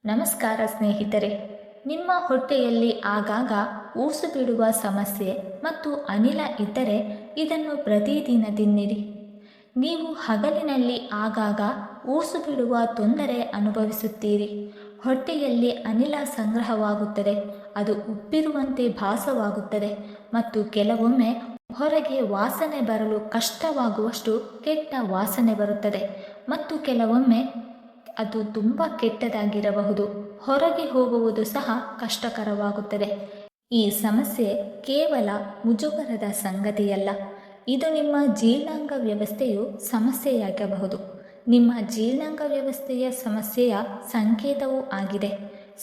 ನಮಸ್ಕಾರ ಸ್ನೇಹಿತರೆ. ನಿಮ್ಮ ಹೊಟ್ಟೆಯಲ್ಲಿ ಆಗಾಗ ಊಸು ಬಿಡುವ ಸಮಸ್ಯೆ ಮತ್ತು ಅನಿಲ ಇದ್ದರೆ ಇದನ್ನು ಪ್ರತಿದಿನ ತಿನ್ನಿರಿ. ನೀವು ಹಗಲಿನಲ್ಲಿ ಆಗಾಗ ಊಸು ಬಿಡುವ ತೊಂದರೆ ಅನುಭವಿಸುತ್ತೀರಿ. ಹೊಟ್ಟೆಯಲ್ಲಿ ಅನಿಲ ಸಂಗ್ರಹವಾಗುತ್ತದೆ, ಅದು ಉಬ್ಬಿರುವಂತೆ ಭಾಸವಾಗುತ್ತದೆ ಮತ್ತು ಕೆಲವೊಮ್ಮೆ ಹೊರಗೆ ವಾಸನೆ ಬರಲು ಕಷ್ಟವಾಗುವಷ್ಟು ಕೆಟ್ಟ ವಾಸನೆ ಬರುತ್ತದೆ ಮತ್ತು ಕೆಲವೊಮ್ಮೆ ಅದು ತುಂಬ ಕೆಟ್ಟದಾಗಿರಬಹುದು. ಹೊರಗೆ ಹೋಗುವುದು ಸಹ ಕಷ್ಟಕರವಾಗುತ್ತದೆ. ಈ ಸಮಸ್ಯೆ ಕೇವಲ ಮುಜುಗರದ ಸಂಗತಿಯಲ್ಲ, ಇದು ನಿಮ್ಮ ಜೀರ್ಣಾಂಗ ವ್ಯವಸ್ಥೆಯು ಸಮಸ್ಯೆಯಾಗಬಹುದು. ನಿಮ್ಮ ಜೀರ್ಣಾಂಗ ವ್ಯವಸ್ಥೆಯ ಸಮಸ್ಯೆಯ ಸಂಕೇತವೂ ಆಗಿದೆ.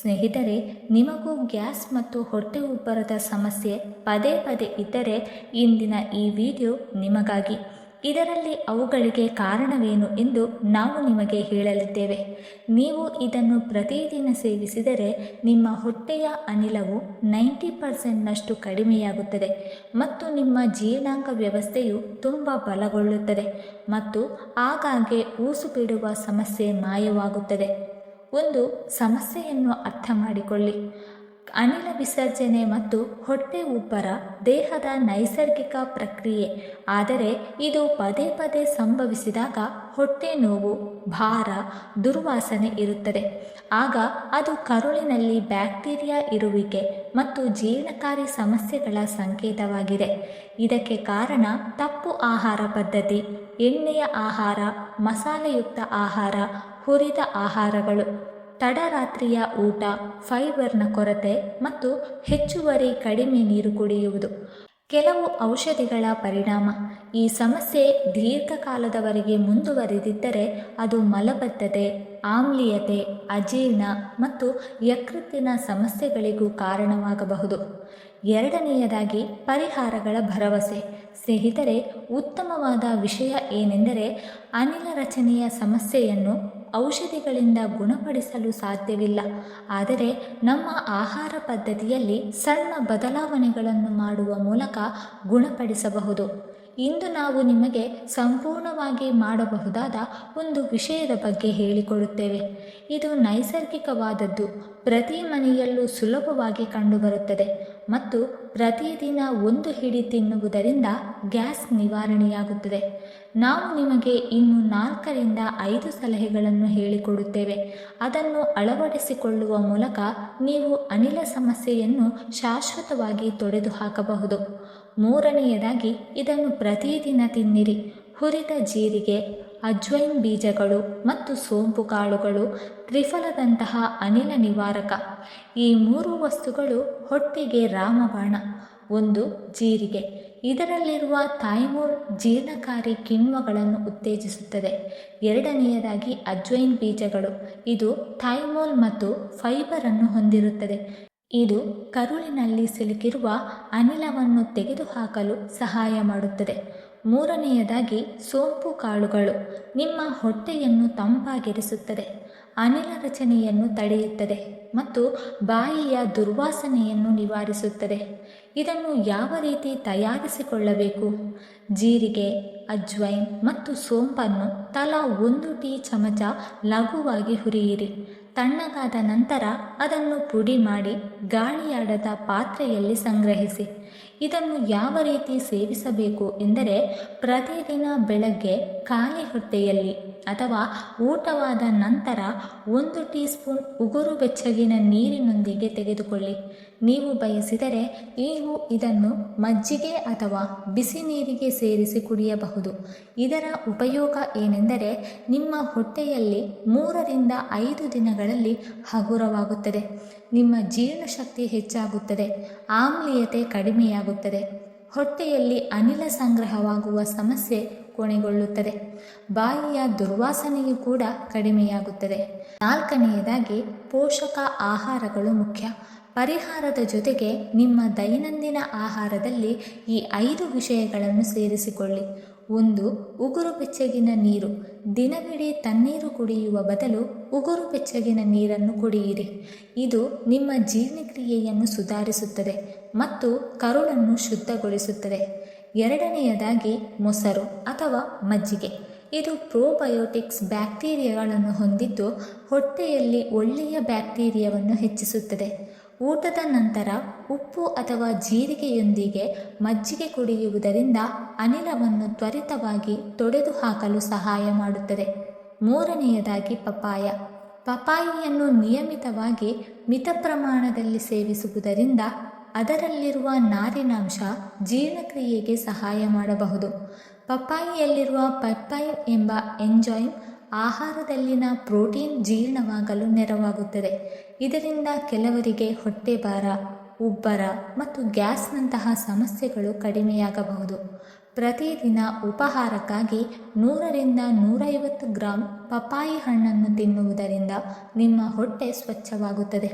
ಸ್ನೇಹಿತರೆ, ನಿಮಗೂ ಗ್ಯಾಸ್ ಮತ್ತು ಹೊಟ್ಟೆ ಉಬ್ಬರದ ಸಮಸ್ಯೆ ಪದೇ ಪದೇ ಇದ್ದರೆ ಇಂದಿನ ಈ ವಿಡಿಯೋ ನಿಮಗಾಗಿ. ಇದರಲ್ಲಿ ಅವುಗಳಿಗೆ ಕಾರಣವೇನು ಎಂದು ನಾವು ನಿಮಗೆ ಹೇಳಲಿದ್ದೇವೆ. ನೀವು ಇದನ್ನು ಪ್ರತಿದಿನ ಸೇವಿಸಿದರೆ ನಿಮ್ಮ ಹೊಟ್ಟೆಯ ಅನಿಲವು 90% ಕಡಿಮೆಯಾಗುತ್ತದೆ ಮತ್ತು ನಿಮ್ಮ ಜೀರ್ಣಾಂಗ ವ್ಯವಸ್ಥೆಯು ತುಂಬ ಬಲಗೊಳ್ಳುತ್ತದೆ ಮತ್ತು ಆಗಾಗ್ಗೆ ಊಸು ಬಿಡುವ ಸಮಸ್ಯೆ ಮಾಯವಾಗುತ್ತದೆ. ಒಂದು ಸಮಸ್ಯೆಯನ್ನು ಅರ್ಥ ಮಾಡಿಕೊಳ್ಳಿ. ಅನಿಲ ವಿಸರ್ಜನೆ ಮತ್ತು ಹೊಟ್ಟೆ ಉಬ್ಬರ ದೇಹದ ನೈಸರ್ಗಿಕ ಪ್ರಕ್ರಿಯೆ, ಆದರೆ ಇದು ಪದೇ ಪದೇ ಸಂಭವಿಸಿದಾಗ ಹೊಟ್ಟೆ ನೋವು, ಭಾರ, ದುರ್ವಾಸನೆ ಇರುತ್ತದೆ. ಆಗ ಅದು ಕರುಳಿನಲ್ಲಿ ಬ್ಯಾಕ್ಟೀರಿಯಾ ಇರುವಿಕೆ ಮತ್ತು ಜೀರ್ಣಕಾರಿ ಸಮಸ್ಯೆಗಳ ಸಂಕೇತವಾಗಿದೆ. ಇದಕ್ಕೆ ಕಾರಣ ತಪ್ಪು ಆಹಾರ ಪದ್ಧತಿ, ಎಣ್ಣೆಯ ಆಹಾರ, ಮಸಾಲೆಯುಕ್ತ ಆಹಾರ, ಹುರಿದ ಆಹಾರಗಳು, ತಡರಾತ್ರಿಯ ಊಟ, ಫೈಬರ್ನ ಕೊರತೆ ಮತ್ತು ಹೆಚ್ಚುವರಿ ಕಡಿಮೆ ನೀರು ಕುಡಿಯುವುದು. ಕೆಲವು ಔಷಧಿಗಳ ಪರಿಣಾಮ. ಈ ಸಮಸ್ಯೆ ದೀರ್ಘಕಾಲದವರೆಗೆ ಮುಂದುವರಿದಿದ್ದರೆ ಅದು ಮಲಬದ್ಧತೆ, ಆಮ್ಲೀಯತೆ, ಅಜೀರ್ಣ ಮತ್ತು ಯಕೃತ್ತಿನ ಸಮಸ್ಯೆಗಳಿಗೂ ಕಾರಣವಾಗಬಹುದು. ಎರಡನೆಯದಾಗಿ, ಪರಿಹಾರಗಳ ಭರವಸೆ. ಸ್ನೇಹಿತರೆ, ಉತ್ತಮವಾದ ವಿಷಯ ಏನೆಂದರೆ ಅನಿಲ ರಚನೆಯ ಸಮಸ್ಯೆಯನ್ನು ಔಷಧಿಗಳಿಂದ ಗುಣಪಡಿಸಲು ಸಾಧ್ಯವಿಲ್ಲ, ಆದರೆ ನಮ್ಮ ಆಹಾರ ಪದ್ಧತಿಯಲ್ಲಿ ಸಣ್ಣ ಬದಲಾವಣೆಗಳನ್ನು ಮಾಡುವ ಮೂಲಕ ಗುಣಪಡಿಸಬಹುದು. ಇಂದು ನಾವು ನಿಮಗೆ ಸಂಪೂರ್ಣವಾಗಿ ಮಾಡಬಹುದಾದ ಒಂದು ವಿಷಯದ ಬಗ್ಗೆ ಹೇಳಿಕೊಡುತ್ತೇವೆ. ಇದು ನೈಸರ್ಗಿಕವಾದದ್ದು, ಪ್ರತಿ ಮನೆಯಲ್ಲೂ ಸುಲಭವಾಗಿ ಕಂಡುಬರುತ್ತದೆ ಮತ್ತು ಪ್ರತಿದಿನ ಒಂದು ಹಿಡಿ ತಿನ್ನುವುದರಿಂದ ಗ್ಯಾಸ್ ನಿವಾರಣೆಯಾಗುತ್ತದೆ. ನಾವು ನಿಮಗೆ ಇನ್ನು 4ರಿಂದ 5 ಸಲಹೆಗಳನ್ನು ಹೇಳಿಕೊಡುತ್ತೇವೆ. ಅದನ್ನು ಅಳವಡಿಸಿಕೊಳ್ಳುವ ಮೂಲಕ ನೀವು ಅನಿಲ ಸಮಸ್ಯೆಯನ್ನು ಶಾಶ್ವತವಾಗಿ ತೊಡೆದುಹಾಕಬಹುದು. ಮೂರನೆಯದಾಗಿ, ಇದನ್ನು ಪ್ರತಿದಿನ ತಿನ್ನಿರಿ. ಹುರಿದ ಜೀರಿಗೆ, ಅಜ್ವೈನ್ ಬೀಜಗಳು ಮತ್ತು ಸೋಂಪು ಕಾಳುಗಳು ತ್ರಿಫಲದಂತಹ ಅನಿಲ ನಿವಾರಕ. ಈ 3 ವಸ್ತುಗಳು ಹೊಟ್ಟೆಗೆ ರಾಮಬಾಣ. ಒಂದು, ಜೀರಿಗೆ. ಇದರಲ್ಲಿರುವ ಥೈಮೋಲ್ ಜೀರ್ಣಕಾರಿ ಕಿಣ್ವಗಳನ್ನು ಉತ್ತೇಜಿಸುತ್ತದೆ. ಎರಡನೆಯದಾಗಿ, ಅಜ್ವೈನ್ ಬೀಜಗಳು. ಇದು ಥೈಮೋಲ್ ಮತ್ತು ಫೈಬರನ್ನು ಹೊಂದಿರುತ್ತದೆ. ಇದು ಕರುಳಿನಲ್ಲಿ ಸಿಲುಕಿರುವ ಅನಿಲವನ್ನು ತೆಗೆದುಹಾಕಲು ಸಹಾಯ ಮಾಡುತ್ತದೆ. ಮೂರನೆಯದಾಗಿ, ಸೋಂಪು ಕಾಳುಗಳು. ನಿಮ್ಮ ಹೊಟ್ಟೆಯನ್ನು ತಂಪಾಗಿರಿಸುತ್ತದೆ, ಅನಿಲ ರಚನೆಯನ್ನು ತಡೆಯುತ್ತದೆ ಮತ್ತು ಬಾಯಿಯ ದುರ್ವಾಸನೆಯನ್ನು ನಿವಾರಿಸುತ್ತದೆ. ಇದನ್ನು ಯಾವ ರೀತಿ ತಯಾರಿಸಿಕೊಳ್ಳಬೇಕು? ಜೀರಿಗೆ, ಅಜ್ವೈನ್ ಮತ್ತು ಸೋಂಪನ್ನು ತಲಾ 1 ಟೀ ಚಮಚ ಲಘುವಾಗಿ ಹುರಿಯಿರಿ. ತಣ್ಣಗಾದ ನಂತರ ಅದನ್ನು ಪುಡಿ ಮಾಡಿ ಗಾಳಿಯಾಡದ ಪಾತ್ರೆಯಲ್ಲಿ ಸಂಗ್ರಹಿಸಿ. ಇದನ್ನು ಯಾವ ರೀತಿ ಸೇವಿಸಬೇಕು ಎಂದರೆ, ಪ್ರತಿದಿನ ಬೆಳಗ್ಗೆ ಖಾಲಿ ಹೊಟ್ಟೆಯಲ್ಲಿ ಅಥವಾ ಊಟವಾದ ನಂತರ 1 ಟೀ ಸ್ಪೂನ್ ಉಗುರು ಬೆಚ್ಚಗಿನ ನೀರಿನೊಂದಿಗೆ ತೆಗೆದುಕೊಳ್ಳಿ. ನೀವು ಬಯಸಿದರೆ ನೀವು ಇದನ್ನು ಮಜ್ಜಿಗೆ ಅಥವಾ ಬಿಸಿ ನೀರಿಗೆ ಸೇರಿಸಿ ಕುಡಿಯಬಹುದು. ಇದರ ಉಪಯೋಗ ಏನೆಂದರೆ, ನಿಮ್ಮ ಹೊಟ್ಟೆಯಲ್ಲಿ 3ರಿಂದ 5 ದಿನಗಳಲ್ಲಿ ಹಗುರವಾಗುತ್ತದೆ, ನಿಮ್ಮ ಜೀರ್ಣಶಕ್ತಿ ಹೆಚ್ಚಾಗುತ್ತದೆ, ಆಮ್ಲೀಯತೆ ಕಡಿಮೆಯಾಗುತ್ತದೆ, ಹೊಟ್ಟೆಯಲ್ಲಿ ಅನಿಲ ಸಂಗ್ರಹವಾಗುವ ಸಮಸ್ಯೆ ಕೊನೆಗೊಳ್ಳುತ್ತದೆ, ಬಾಯಿಯ ದುರ್ವಾಸನೆಯೂ ಕೂಡ ಕಡಿಮೆಯಾಗುತ್ತದೆ. 4ನೆಯದಾಗಿ, ಪೋಷಕ ಆಹಾರಗಳು ಮುಖ್ಯ. ಪರಿಹಾರದ ಜೊತೆಗೆ ನಿಮ್ಮ ದೈನಂದಿನ ಆಹಾರದಲ್ಲಿ ಈ 5 ವಿಷಯಗಳನ್ನು ಸೇರಿಸಿಕೊಳ್ಳಿ. 1. ಉಗುರು ಬೆಚ್ಚಗಿನ ನೀರು. ದಿನವಿಡೀ ತಣ್ಣೀರು ಕುಡಿಯುವ ಬದಲು ಉಗುರು ಬೆಚ್ಚಗಿನ ನೀರನ್ನು ಕುಡಿಯಿರಿ. ಇದು ನಿಮ್ಮ ಜೀರ್ಣಕ್ರಿಯೆಯನ್ನು ಸುಧಾರಿಸುತ್ತದೆ ಮತ್ತು ಕರುಳನ್ನು ಶುದ್ಧಗೊಳಿಸುತ್ತದೆ. ಎರಡನೆಯದಾಗಿ, ಮೊಸರು ಅಥವಾ ಮಜ್ಜಿಗೆ. ಇದು ಪ್ರೋಬಯೋಟಿಕ್ಸ್ ಬ್ಯಾಕ್ಟೀರಿಯಾಗಳನ್ನು ಹೊಂದಿದ್ದು ಹೊಟ್ಟೆಯಲ್ಲಿ ಒಳ್ಳೆಯ ಬ್ಯಾಕ್ಟೀರಿಯಾವನ್ನು ಹೆಚ್ಚಿಸುತ್ತದೆ. ಊಟದ ನಂತರ ಉಪ್ಪು ಅಥವಾ ಜೀರಿಗೆಯೊಂದಿಗೆ ಮಜ್ಜಿಗೆ ಕುಡಿಯುವುದರಿಂದ ಅನಿಲವನ್ನು ತ್ವರಿತವಾಗಿ ತೊಡೆದುಹಾಕಲು ಸಹಾಯ ಮಾಡುತ್ತದೆ. ಮೂರನೆಯದಾಗಿ ಪಪಾಯಿಯನ್ನು ನಿಯಮಿತವಾಗಿ ಮಿತ ಪ್ರಮಾಣದಲ್ಲಿ ಸೇವಿಸುವುದರಿಂದ ಅದರಲ್ಲಿರುವ ನಾರಿನಾಂಶ ಜೀರ್ಣಕ್ರಿಯೆಗೆ ಸಹಾಯ ಮಾಡಬಹುದು. ಪಪ್ಪಾಯಿಯಲ್ಲಿರುವ ಪೆಪ್ಟೈನ್ ಎಂಬ ಎಂಜೈಮ್ ಆಹಾರದಲ್ಲಿನ ಪ್ರೋಟೀನ್ ಜೀರ್ಣವಾಗಲು ನೆರವಾಗುತ್ತದೆ. ಇದರಿಂದ ಕೆಲವರಿಗೆ ಹೊಟ್ಟೆಭಾರ, ಉಬ್ಬರ ಮತ್ತು ಗ್ಯಾಸ್ನಂತಹ ಸಮಸ್ಯೆಗಳು ಕಡಿಮೆಯಾಗಬಹುದು. ಪ್ರತಿದಿನ ಉಪಹಾರಕ್ಕಾಗಿ 100ರಿಂದ 150 ಗ್ರಾಂ ಪಪ್ಪಾಯಿ ಹಣ್ಣನ್ನು ತಿನ್ನುವುದರಿಂದ ನಿಮ್ಮ ಹೊಟ್ಟೆ ಸ್ವಚ್ಛವಾಗುತ್ತದೆ.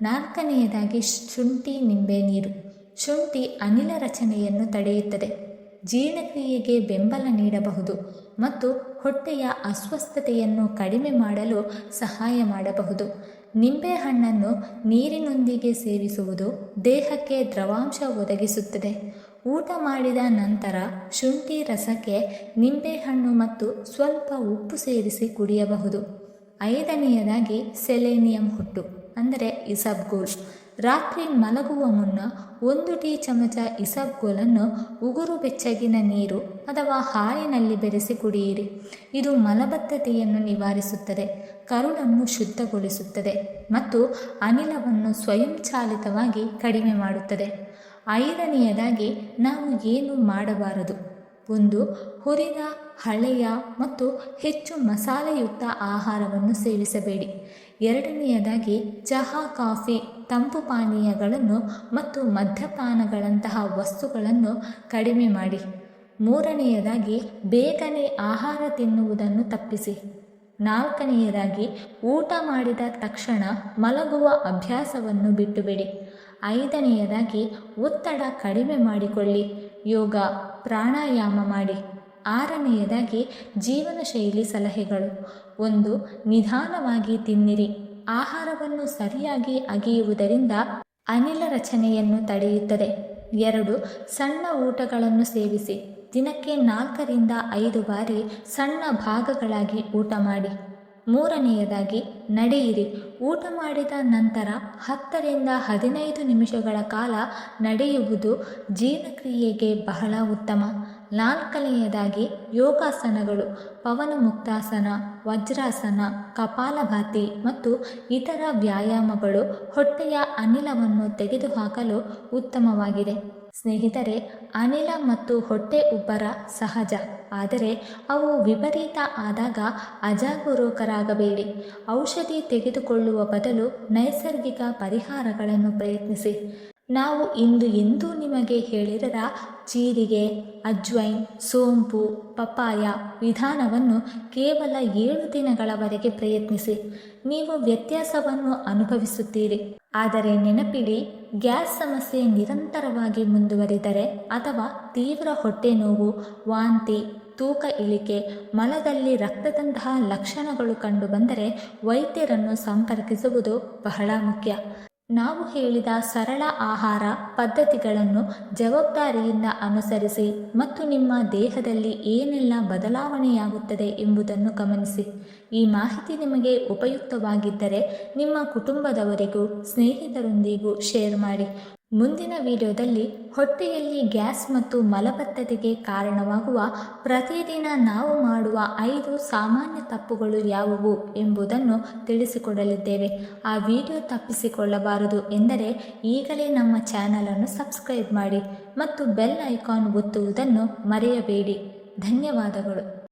ನಾಲ್ಕನೆಯದಾಗಿ ಶುಂಠಿ ನಿಂಬೆ ನೀರು. ಶುಂಠಿ ಅನಿಲ ರಚನೆಯನ್ನು ತಡೆಯುತ್ತದೆ, ಜೀರ್ಣಕ್ರಿಯೆಗೆ ಬೆಂಬಲ ನೀಡಬಹುದು ಮತ್ತು ಹೊಟ್ಟೆಯ ಅಸ್ವಸ್ಥತೆಯನ್ನು ಕಡಿಮೆ ಮಾಡಲು ಸಹಾಯ ಮಾಡಬಹುದು. ನಿಂಬೆಹಣ್ಣನ್ನು ನೀರಿನೊಂದಿಗೆ ಸೇವಿಸುವುದು ದೇಹಕ್ಕೆ ದ್ರವಾಂಶ ಒದಗಿಸುತ್ತದೆ. ಊಟ ಮಾಡಿದ ನಂತರ ಶುಂಠಿ ರಸಕ್ಕೆ ನಿಂಬೆಹಣ್ಣು ಮತ್ತು ಸ್ವಲ್ಪ ಉಪ್ಪು ಸೇರಿಸಿ ಕುಡಿಯಬಹುದು. ಐದನೆಯದಾಗಿ ಸೆಲೆನಿಯಂ ಹುಟ್ಟು ಅಂದರೆ ಇಸಬ್ಗೋಲ್. ರಾತ್ರಿ ಮಲಗುವ ಮುನ್ನ 1 ಟೀ ಚಮಚ ಇಸಬ್ಗೋಲನ್ನು ಉಗುರು ಬೆಚ್ಚಗಿನ ನೀರು ಅಥವಾ ಹಾಲಿನಲ್ಲಿ ಬೆರೆಸಿ ಕುಡಿಯಿರಿ. ಇದು ಮಲಬದ್ಧತೆಯನ್ನು ನಿವಾರಿಸುತ್ತದೆ, ಕರುಳನ್ನು ಶುದ್ಧಗೊಳಿಸುತ್ತದೆ ಮತ್ತು ಅನಿಲವನ್ನು ಸ್ವಯಂಚಾಲಿತವಾಗಿ ಕಡಿಮೆ ಮಾಡುತ್ತದೆ. ಐದನೆಯದಾಗಿ ನಾವು ಏನು ಮಾಡಬಾರದು. 1. ಹುರಿದ, ಹಳೆಯ ಮತ್ತು ಹೆಚ್ಚು ಮಸಾಲೆಯುಕ್ತ ಆಹಾರವನ್ನು ಸೇವಿಸಬೇಡಿ. ಎರಡನೆಯದಾಗಿ ಚಹಾ, ಕಾಫಿ, ತಂಪು ಪಾನೀಯಗಳನ್ನು ಮತ್ತು ಮದ್ಯಪಾನಗಳಂತಹ ವಸ್ತುಗಳನ್ನು ಕಡಿಮೆ ಮಾಡಿ. ಮೂರನೆಯದಾಗಿ ಬೇಗನೆ ಆಹಾರ ತಿನ್ನುವುದನ್ನು ತಪ್ಪಿಸಿ. ನಾಲ್ಕನೆಯದಾಗಿ ಊಟ ಮಾಡಿದ ತಕ್ಷಣ ಮಲಗುವ ಅಭ್ಯಾಸವನ್ನು ಬಿಟ್ಟುಬಿಡಿ. ಐದನೆಯದಾಗಿ ಒತ್ತಡ ಕಡಿಮೆ ಮಾಡಿಕೊಳ್ಳಿ, ಯೋಗ, ಪ್ರಾಣಾಯಾಮ ಮಾಡಿ. ಆರನೆಯದಾಗಿ ಜೀವನ ಶೈಲಿ ಸಲಹೆಗಳು. 1. ನಿಧಾನವಾಗಿ ತಿನ್ನಿರಿ. ಆಹಾರವನ್ನು ಸರಿಯಾಗಿ ಅಗೆಯುವುದರಿಂದ ಅನಿಲ ರಚನೆಯನ್ನು ತಡೆಯುತ್ತದೆ. 2. ಸಣ್ಣ ಊಟಗಳನ್ನು ಸೇವಿಸಿ. ದಿನಕ್ಕೆ 4ರಿಂದ 5 ಬಾರಿ ಸಣ್ಣ ಭಾಗಗಳಾಗಿ ಊಟ ಮಾಡಿ. ಮೂರನೆಯದಾಗಿ ನಡೆಯಿರಿ. ಊಟ ಮಾಡಿದ ನಂತರ 10ರಿಂದ 15 ನಿಮಿಷಗಳ ಕಾಲ ನಡೆಯುವುದು ಜೀರ್ಣಕ್ರಿಯೆಗೆ ಬಹಳ ಉತ್ತಮ. ನಾಲ್ಕನೆಯದಾಗಿ ಯೋಗಾಸನಗಳು, ಪವನಮುಕ್ತಾಸನ, ವಜ್ರಾಸನ, ಕಪಾಲಭಾತಿ ಮತ್ತು ಇತರ ವ್ಯಾಯಾಮಗಳು ಹೊಟ್ಟೆಯ ಅನಿಲವನ್ನು ತೆಗೆದುಹಾಕಲು ಉತ್ತಮವಾಗಿದೆ. ಸ್ನೇಹಿತರೆ, ಅನಿಲ ಮತ್ತು ಹೊಟ್ಟೆ ಉಬ್ಬರ ಸಹಜ, ಆದರೆ ಅವು ವಿಪರೀತ ಆದಾಗ ಅಜಾಗರೂಕರಾಗಬೇಡಿ. ಔಷಧಿ ತೆಗೆದುಕೊಳ್ಳುವ ಬದಲು ನೈಸರ್ಗಿಕ ಪರಿಹಾರಗಳನ್ನು ಪ್ರಯತ್ನಿಸಿ. ನಾವು ಇಂದು ಎಂದೂ ನಿಮಗೆ ಹೇಳಿರದ ಜೀರಿಗೆ, ಅಜ್ವೈನ್, ಸೋಂಪು, ಪಪ್ಪಾಯ ವಿಧಾನವನ್ನು ಕೇವಲ 7 ದಿನಗಳವರೆಗೆ ಪ್ರಯತ್ನಿಸಿ. ನೀವು ವ್ಯತ್ಯಾಸವನ್ನು ಅನುಭವಿಸುತ್ತೀರಿ. ಆದರೆ ನೆನಪಿಡಿ, ಗ್ಯಾಸ್ ಸಮಸ್ಯೆ ನಿರಂತರವಾಗಿ ಮುಂದುವರಿದರೆ ಅಥವಾ ತೀವ್ರ ಹೊಟ್ಟೆ ನೋವು, ವಾಂತಿ, ತೂಕ ಇಳಿಕೆ, ಮಲದಲ್ಲಿ ರಕ್ತದಂತಹ ಲಕ್ಷಣಗಳು ಕಂಡುಬಂದರೆ ವೈದ್ಯರನ್ನು ಸಂಪರ್ಕಿಸುವುದು ಬಹಳ ಮುಖ್ಯ. ನಾವು ಹೇಳಿದ ಸರಳ ಆಹಾರ ಪದ್ಧತಿಗಳನ್ನು ಜವಾಬ್ದಾರಿಯಿಂದ ಅನುಸರಿಸಿ ಮತ್ತು ನಿಮ್ಮ ದೇಹದಲ್ಲಿ ಏನೆಲ್ಲ ಬದಲಾವಣೆಯಾಗುತ್ತದೆ ಎಂಬುದನ್ನು ಗಮನಿಸಿ. ಈ ಮಾಹಿತಿ ನಿಮಗೆ ಉಪಯುಕ್ತವಾಗಿದ್ದರೆ ನಿಮ್ಮ ಕುಟುಂಬದವರಿಗೂ ಸ್ನೇಹಿತರೊಂದಿಗೂ ಶೇರ್ ಮಾಡಿ. ಮುಂದಿನ ವಿಡಿಯೋದಲ್ಲಿ ಹೊಟ್ಟೆಯಲ್ಲಿ ಗ್ಯಾಸ್ ಮತ್ತು ಮಲಬದ್ಧತೆಗೆ ಕಾರಣವಾಗುವ ಪ್ರತಿದಿನ ನಾವು ಮಾಡುವ 5 ಸಾಮಾನ್ಯ ತಪ್ಪುಗಳು ಯಾವುವು ಎಂಬುದನ್ನು ತಿಳಿಸಿಕೊಡಲಿದ್ದೇವೆ. ಆ ವಿಡಿಯೋ ತಪ್ಪಿಸಿಕೊಳ್ಳಬಾರದು ಎಂದರೆ ಈಗಲೇ ನಮ್ಮ ಚಾನಲನ್ನು ಸಬ್ಸ್ಕ್ರೈಬ್ ಮಾಡಿ ಮತ್ತು ಬೆಲ್ ಐಕಾನ್ ಒತ್ತುವುದನ್ನು ಮರೆಯಬೇಡಿ. ಧನ್ಯವಾದಗಳು.